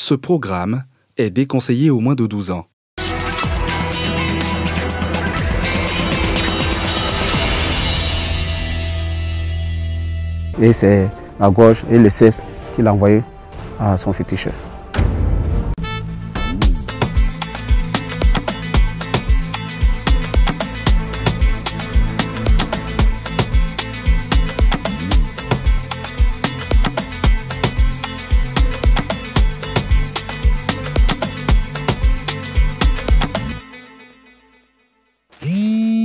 Ce programme est déconseillé aux moins de 12 ans. Et c'est la gorge et le sexe qu'il a envoyé à son féticheur.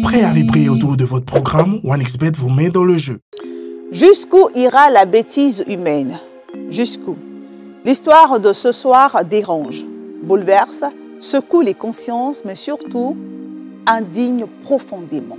Prêt à vibrer autour de votre programme, OneXBet vous met dans le jeu. Jusqu'où ira la bêtise humaine? Jusqu'où? L'histoire de ce soir dérange, bouleverse, secoue les consciences, mais surtout indigne profondément.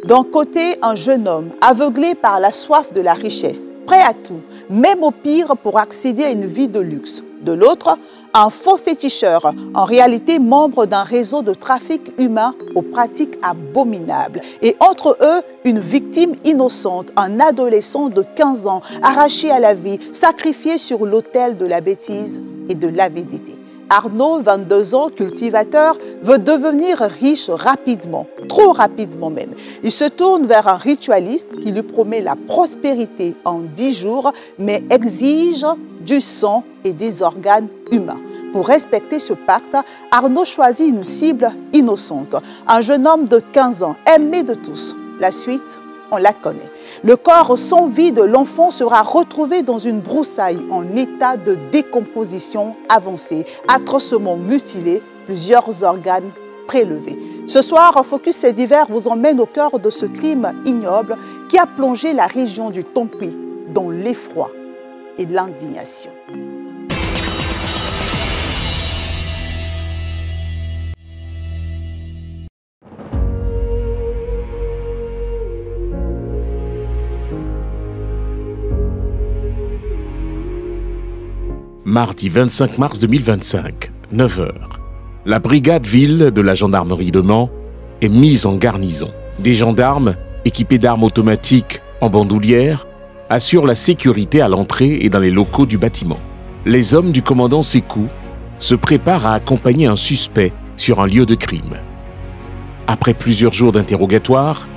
D'un côté, un jeune homme aveuglé par la soif de la richesse, prêt à tout, même au pire pour accéder à une vie de luxe. De l'autre, un faux féticheur, en réalité membre d'un réseau de trafic humain aux pratiques abominables. Et entre eux, une victime innocente, un adolescent de 15 ans, arraché à la vie, sacrifié sur l'autel de la bêtise et de l'avidité. Arnaud, 22 ans, cultivateur, veut devenir riche rapidement, trop rapidement même. Il se tourne vers un ritualiste qui lui promet la prospérité en 10 jours, mais exige du sang et des organes humains. Pour respecter ce pacte, Arnaud choisit une cible innocente, un jeune homme de 15 ans, aimé de tous. La suite, on la connaît. Le corps sans vie de l'enfant sera retrouvé dans une broussaille en état de décomposition avancée, atrocement mutilé, plusieurs organes prélevés. Ce soir, Focus Faits divers vous emmène au cœur de ce crime ignoble qui a plongé la région du Tongpuy dans l'effroi et l'indignation. Mardi 25 mars 2025, 9h. La brigade ville de la gendarmerie de Mans est mise en garnison. Des gendarmes, équipés d'armes automatiques en bandoulière, assurent la sécurité à l'entrée et dans les locaux du bâtiment. Les hommes du commandant Sékou se préparent à accompagner un suspect sur un lieu de crime. Après plusieurs jours d'interrogatoire,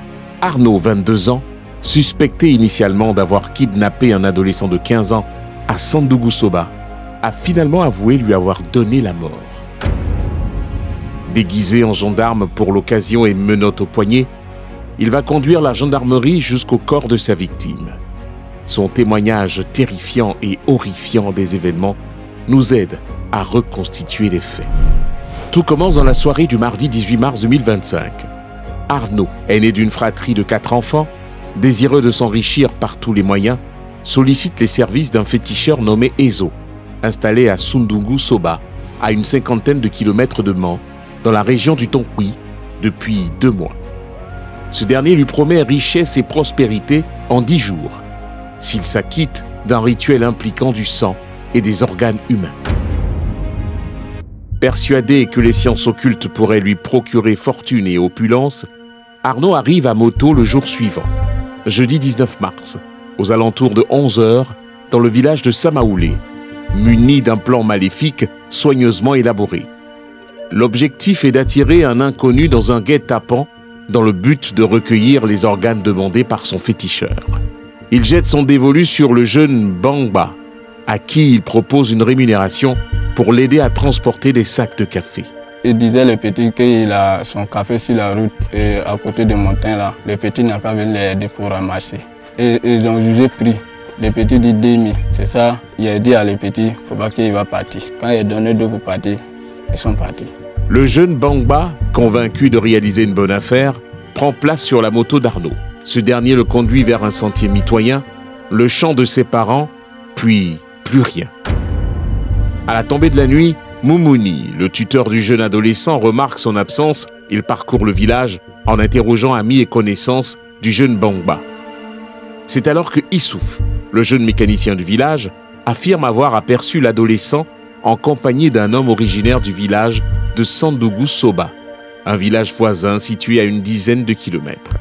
Arnaud, 22 ans, suspecté initialement d'avoir kidnappé un adolescent de 15 ans à Sandougou-Soba, a finalement avoué lui avoir donné la mort. Déguisé en gendarme pour l'occasion et menottes au poignet, il va conduire la gendarmerie jusqu'au corps de sa victime. Son témoignage terrifiant et horrifiant des événements nous aide à reconstituer les faits. Tout commence dans la soirée du mardi 18 mars 2025. Arnaud, aîné d'une fratrie de 4 enfants, désireux de s'enrichir par tous les moyens, sollicite les services d'un féticheur nommé Ezo, installé à Sandougou-Soba, à une 50aine de kilomètres de Mans, dans la région du Tongpuy, depuis 2 mois. Ce dernier lui promet richesse et prospérité en 10 jours, s'il s'acquitte d'un rituel impliquant du sang et des organes humains. Persuadé que les sciences occultes pourraient lui procurer fortune et opulence, Arnaud arrive à moto le jour suivant, jeudi 19 mars, aux alentours de 11h, dans le village de Samaoulé, muni d'un plan maléfique soigneusement élaboré. L'objectif est d'attirer un inconnu dans un guet-apens dans le but de recueillir les organes demandés par son féticheur. Il jette son dévolu sur le jeune Bangba, à qui il propose une rémunération pour l'aider à transporter des sacs de café. Il disait le petit qu'il a son café sur la route et à côté des montagnes là. Le petit n'a qu'à venir l'aider pour ramasser. Et ils ont jugé prix. Le petit dit 10 000. C'est ça, il a dit à le petit, il ne faut pas qu'il va partir. Quand il a donné 2 pour partir, ils sont partis. Le jeune Bangba, convaincu de réaliser une bonne affaire, prend place sur la moto d'Arnaud. Ce dernier le conduit vers un sentier mitoyen, le champ de ses parents, puis plus rien. À la tombée de la nuit, Moumouni, le tuteur du jeune adolescent, remarque son absence. Il parcourt le village en interrogeant amis et connaissances du jeune Bangba. C'est alors que Issouf, le jeune mécanicien du village, affirme avoir aperçu l'adolescent en compagnie d'un homme originaire du village de Sandougou-Soba, un village voisin situé à une dizaine de kilomètres.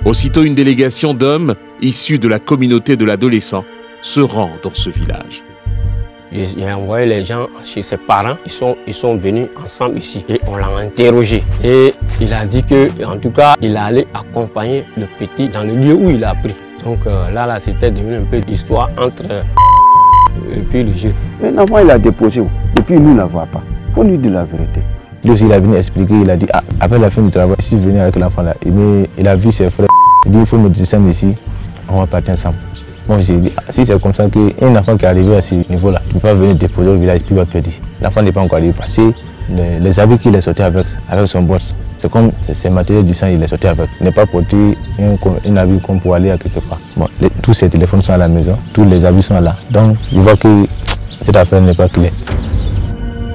Aussitôt, une délégation d'hommes issus de la communauté de l'adolescent se rend dans ce village. J'ai envoyé les gens chez ses parents, ils sont venus ensemble ici et on l'a interrogé. Et il a dit que, en tout cas, il allait accompagner le petit dans le lieu où il a pris. Donc là, c'était devenu un peu d'histoire entre et puis le jeu. Mais l'enfant, il a déposé, et puis nous ne la voit pas. Il faut nous dire la vérité. Lui aussi, il a venu expliquer, il a dit, après la fin du travail, si je venais avec l'enfant là, il a vu ses frères, il dit, il faut me descendre ici, on va partir ensemble. Moi, j'ai dit, si c'est comme ça qu'un enfant qui est arrivé à ce niveau-là, il ne peut pas venir déposer au village, puis il va perdre. L'enfant n'est pas encore arrivé parce que les habits qu'il est sorti avec son boîte, c'est comme ces matériels du sang, il est sorti avec. Il n'est pas porté un habit comme pour aller à quelque part. Bon, tous ses téléphones sont à la maison, tous les habits sont là. Donc, je vois que cette affaire n'est pas claire.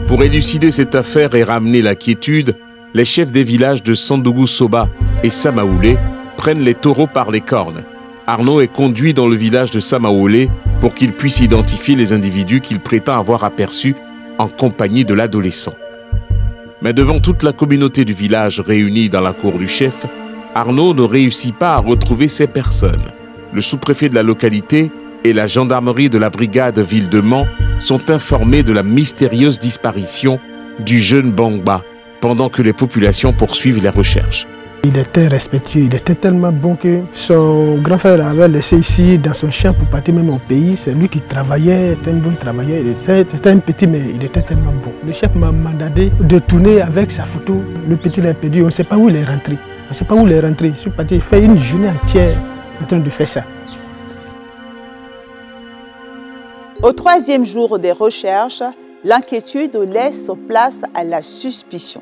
Pour élucider cette affaire et ramener la quiétude, les chefs des villages de Sandougou Soba et Samaoulé prennent les taureaux par les cornes. Arnaud est conduit dans le village de Samaoulé pour qu'il puisse identifier les individus qu'il prétend avoir aperçus en compagnie de l'adolescent. Mais devant toute la communauté du village réunie dans la cour du chef, Arnaud ne réussit pas à retrouver ces personnes. Le sous-préfet de la localité et la gendarmerie de la brigade ville de Mans sont informés de la mystérieuse disparition du jeune Bangba pendant que les populations poursuivent les recherches. Il était respectueux, il était tellement bon que son grand frère l'avait laissé ici dans son champ pour partir même au pays. C'est lui qui travaillait, était un bon travailleur. C'était un petit, mais il était tellement bon. Le chef m'a mandaté de tourner avec sa photo. Le petit l'a perdu, on ne sait pas où il est rentré. On ne sait pas où il est rentré. Je suis parti faire une journée entière en train de faire ça. Au troisième jour des recherches, l'inquiétude laisse place à la suspicion.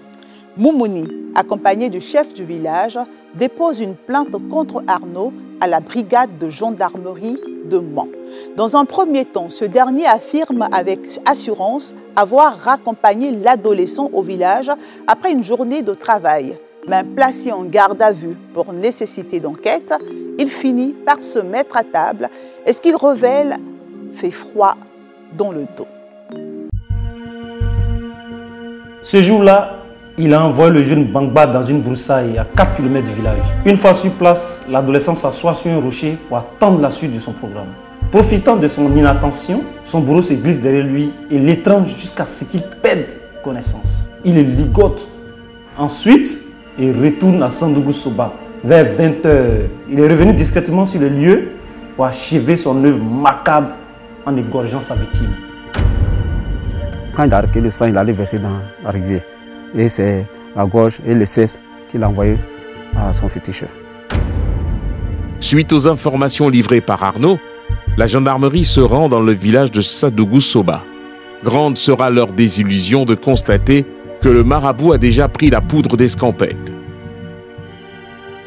Moumouni, accompagné du chef du village, dépose une plainte contre Arnaud à la brigade de gendarmerie de Mans. Dans un premier temps, ce dernier affirme avec assurance avoir raccompagné l'adolescent au village après une journée de travail. Mais placé en garde à vue pour nécessité d'enquête, il finit par se mettre à table et ce qu'il révèle fait froid dans le dos. Ce jour-là, il a envoyé le jeune Bangba dans une broussaille à 4 km du village. Une fois sur place, l'adolescent s'assoit sur un rocher pour attendre la suite de son programme. Profitant de son inattention, son bourreau se glisse derrière lui et l'étrangle jusqu'à ce qu'il perde connaissance. Il le ligote. Ensuite, il retourne à Sandougou Soba. Vers 20 h, il est revenu discrètement sur le lieu pour achever son œuvre macabre en égorgeant sa victime. Quand il a arrêté le sang, il allait verser dans la rivière. Et c'est la gorge et le cesse qu'il a envoyé à son féticheur. Suite aux informations livrées par Arnaud, la gendarmerie se rend dans le village de Sandougou Soba. Grande sera leur désillusion de constater que le marabout a déjà pris la poudre d'escampette.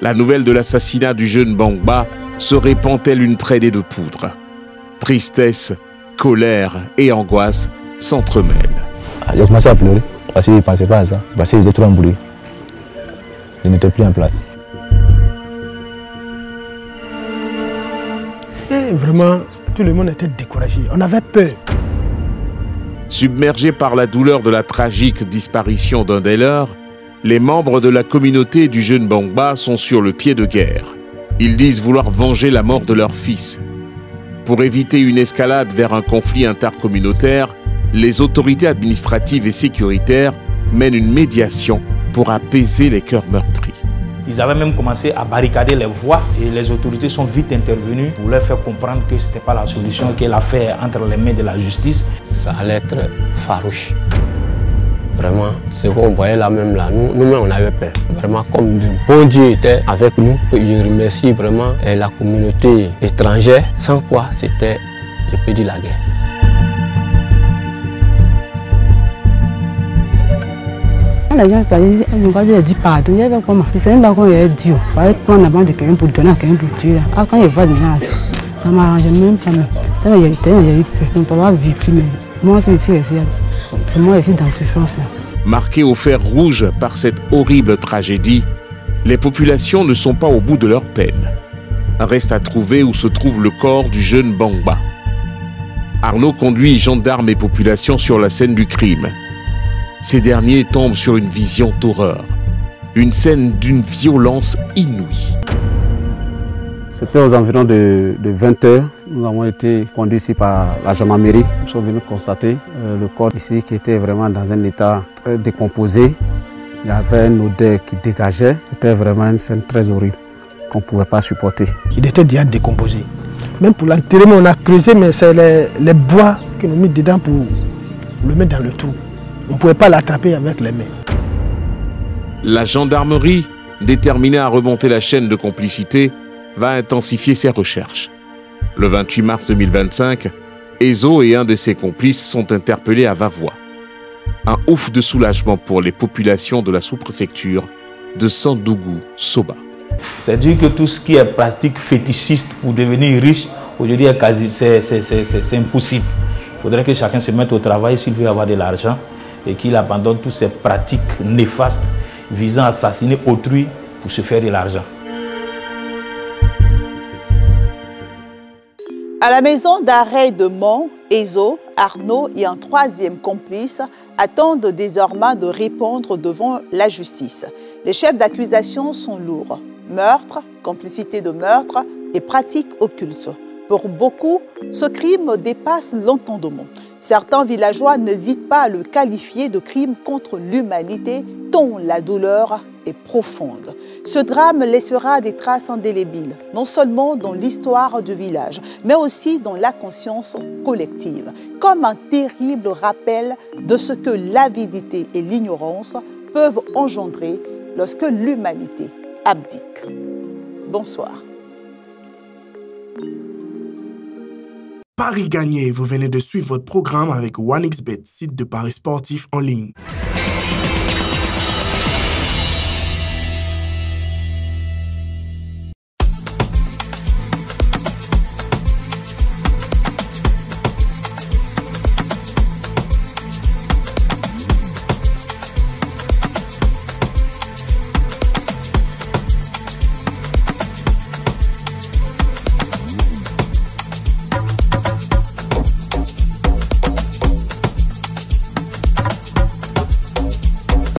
La nouvelle de l'assassinat du jeune Bangba se répand telle une traînée de poudre. Tristesse, colère et angoisse s'entremêlent. J'ai commencé à pleurer parce qu'il ne pensait pas à ça, parce qu'il était trop embrouillé. Il n'était plus en place. Et vraiment, tout le monde était découragé. On avait peur. Submergés par la douleur de la tragique disparition d'un des leurs, les membres de la communauté du jeune Bangba sont sur le pied de guerre. Ils disent vouloir venger la mort de leur fils. Pour éviter une escalade vers un conflit intercommunautaire, les autorités administratives et sécuritaires mènent une médiation pour apaiser les cœurs meurtris. Ils avaient même commencé à barricader les voies et les autorités sont vite intervenues pour leur faire comprendre que ce n'était pas la solution, que l'affaire entre les mains de la justice. Ça allait être farouche. Vraiment, ce qu'on voyait là même là, nous-mêmes on avait peur. Vraiment, comme le bon Dieu était avec nous, je remercie vraiment la communauté étrangère, sans quoi c'était, je peux dire, la guerre. Les gens ils disent pardon, il y avait comment? C'est même pas qu'on a dit, on va prendre la bande de quelqu'un pour donner à quelqu'un pour tuer. Quand il voit des gens, ça m'arrange même pas. Il y a eu peur, on ne peut pas vivre, mais moi je suis ici, c'est moi ici dans la souffrance là. Marqués au fer rouge par cette horrible tragédie, les populations ne sont pas au bout de leur peine. Reste à trouver où se trouve le corps du jeune Bangba. Arnaud conduit gendarmes et populations sur la scène du crime. Ces derniers tombent sur une vision d'horreur, une scène d'une violence inouïe. C'était aux environs de 20 h. Nous avons été conduits ici par la gendarmerie. Nous sommes venus constater le corps ici qui était vraiment dans un état très décomposé. Il y avait une odeur qui dégageait. C'était vraiment une scène très horrible qu'on ne pouvait pas supporter. Il était déjà décomposé. Même pour l'enterrement, on a creusé, mais c'est les bois qu'on a mis dedans pour le mettre dans le trou. On ne pouvait pas l'attraper avec les mains. La gendarmerie, déterminée à remonter la chaîne de complicité, va intensifier ses recherches. Le 28 mars 2025, Ezo et un de ses complices sont interpellés à Vavois. Un ouf de soulagement pour les populations de la sous-préfecture de Sandougou-Soba. C'est-à-dire que tout ce qui est pratique fétichiste pour devenir riche, aujourd'hui c'est impossible. Il faudrait que chacun se mette au travail s'il veut avoir de l'argent et qu'il abandonne toutes ces pratiques néfastes visant à assassiner autrui pour se faire de l'argent. À la maison d'arrêt de Mont, Ezo, Arnaud et un troisième complice attendent désormais de répondre devant la justice. Les chefs d'accusation sont lourds. Meurtre, complicité de meurtre et pratiques occultes. Pour beaucoup, ce crime dépasse l'entendement. Certains villageois n'hésitent pas à le qualifier de crime contre l'humanité, tant la douleur est profonde. Ce drame laissera des traces indélébiles, non seulement dans l'histoire du village, mais aussi dans la conscience collective, comme un terrible rappel de ce que l'avidité et l'ignorance peuvent engendrer lorsque l'humanité abdique. Bonsoir. Paris gagné, vous venez de suivre votre programme avec OneXBet, site de paris sportifs en ligne.